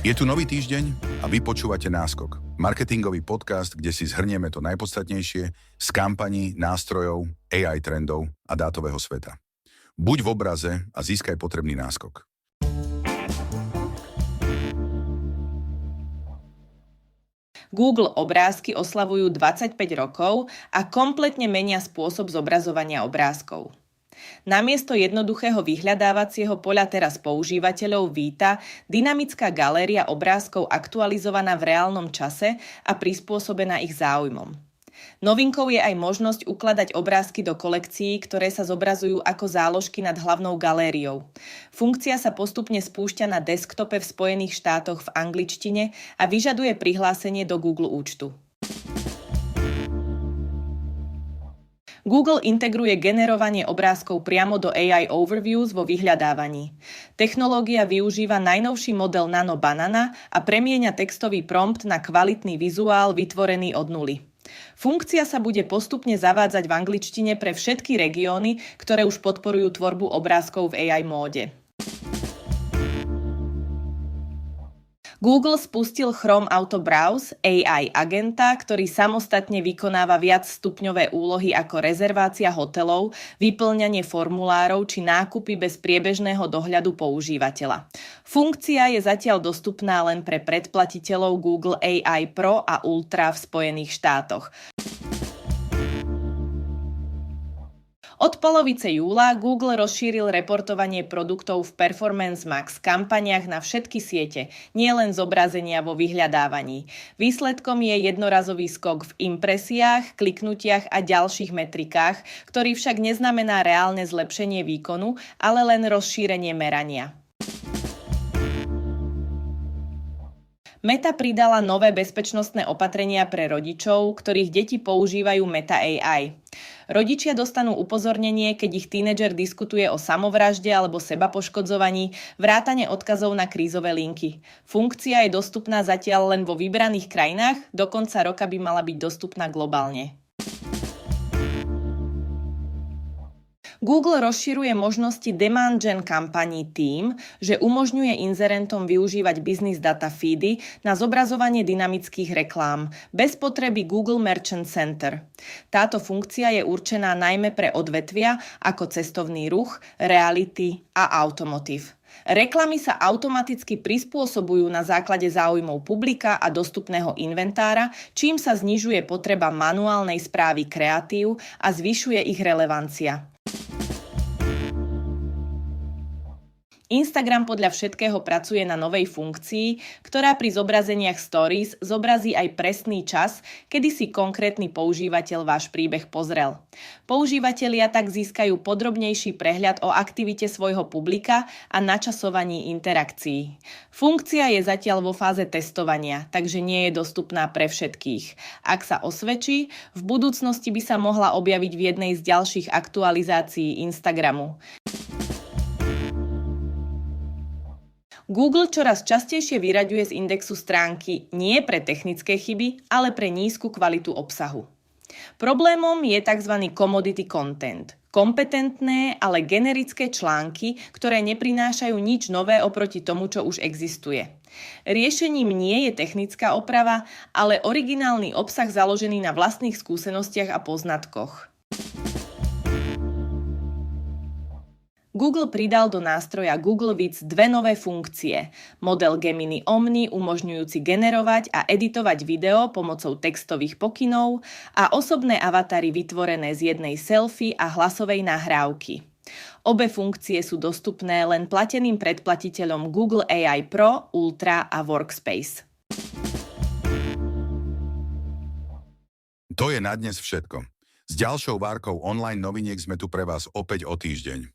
Je tu nový týždeň a vy počúvate Náskok. Marketingový podcast, kde si zhrnieme to najpodstatnejšie z kampaní, nástrojov, AI trendov a dátového sveta. Buď v obraze a získaj potrebný náskok. Google obrázky oslavujú 25 rokov a kompletne menia spôsob zobrazovania obrázkov. Namiesto jednoduchého vyhľadávacieho poľa teraz používateľov víta dynamická galéria obrázkov aktualizovaná v reálnom čase a prispôsobená ich záujmom. Novinkou je aj možnosť ukladať obrázky do kolekcií, ktoré sa zobrazujú ako záložky nad hlavnou galériou. Funkcia sa postupne spúšťa na desktope v Spojených štátoch v angličtine a vyžaduje prihlásenie do Google účtu. Google integruje generovanie obrázkov priamo do AI Overviews vo vyhľadávaní. Technológia využíva najnovší model Nano Banana a premieňa textový prompt na kvalitný vizuál vytvorený od nuly. Funkcia sa bude postupne zavádzať v angličtine pre všetky regióny, ktoré už podporujú tvorbu obrázkov v AI móde. Google spustil Chrome Auto Browse AI agenta, ktorý samostatne vykonáva viacstupňové úlohy ako rezervácia hotelov, vyplňanie formulárov či nákupy bez priebežného dohľadu používateľa. Funkcia je zatiaľ dostupná len pre predplatiteľov Google AI Pro a Ultra v Spojených štátoch. Od polovice júla Google rozšíril reportovanie produktov v Performance Max kampaniach na všetky siete, nielen zobrazenia vo vyhľadávaní. Výsledkom je jednorazový skok v impresiách, kliknutiach a ďalších metrikách, ktorý však neznamená reálne zlepšenie výkonu, ale len rozšírenie merania. Meta pridala nové bezpečnostné opatrenia pre rodičov, ktorých deti používajú Meta AI. Rodičia dostanú upozornenie, keď ich tínedžer diskutuje o samovražde alebo sebapoškodzovaní, vrátane odkazov na krízové linky. Funkcia je dostupná zatiaľ len vo vybraných krajinách, do konca roka by mala byť dostupná globálne. Google rozširuje možnosti demand gen kampaní tým, že umožňuje inzerentom využívať business data feedy na zobrazovanie dynamických reklám bez potreby Google Merchant Center. Táto funkcia je určená najmä pre odvetvia ako cestovný ruch, reality a automotive. Reklamy sa automaticky prispôsobujú na základe záujmov publika a dostupného inventára, čím sa znižuje potreba manuálnej správy kreatív a zvyšuje ich relevancia. Instagram podľa všetkého pracuje na novej funkcii, ktorá pri zobrazeniach stories zobrazí aj presný čas, kedy si konkrétny používateľ váš príbeh pozrel. Používatelia tak získajú podrobnejší prehľad o aktivite svojho publika a načasovaní interakcií. Funkcia je zatiaľ vo fáze testovania, takže nie je dostupná pre všetkých. Ak sa osvedčí, v budúcnosti by sa mohla objaviť v jednej z ďalších aktualizácií Instagramu. Google čoraz častejšie vyraďuje z indexu stránky nie pre technické chyby, ale pre nízku kvalitu obsahu. Problémom je tzv. Commodity content. Kompetentné, ale generické články, ktoré neprinášajú nič nové oproti tomu, čo už existuje. Riešením nie je technická oprava, ale originálny obsah založený na vlastných skúsenostiach a poznatkoch. Google pridal do nástroja Google Vids dve nové funkcie. Model Gemini Omni umožňujúci generovať a editovať video pomocou textových pokynov a osobné avatary vytvorené z jednej selfie a hlasovej nahrávky. Obe funkcie sú dostupné len plateným predplatiteľom Google AI Pro, Ultra a Workspace. To je na dnes všetko. S ďalšou várkou online noviniek sme tu pre vás opäť o týždeň.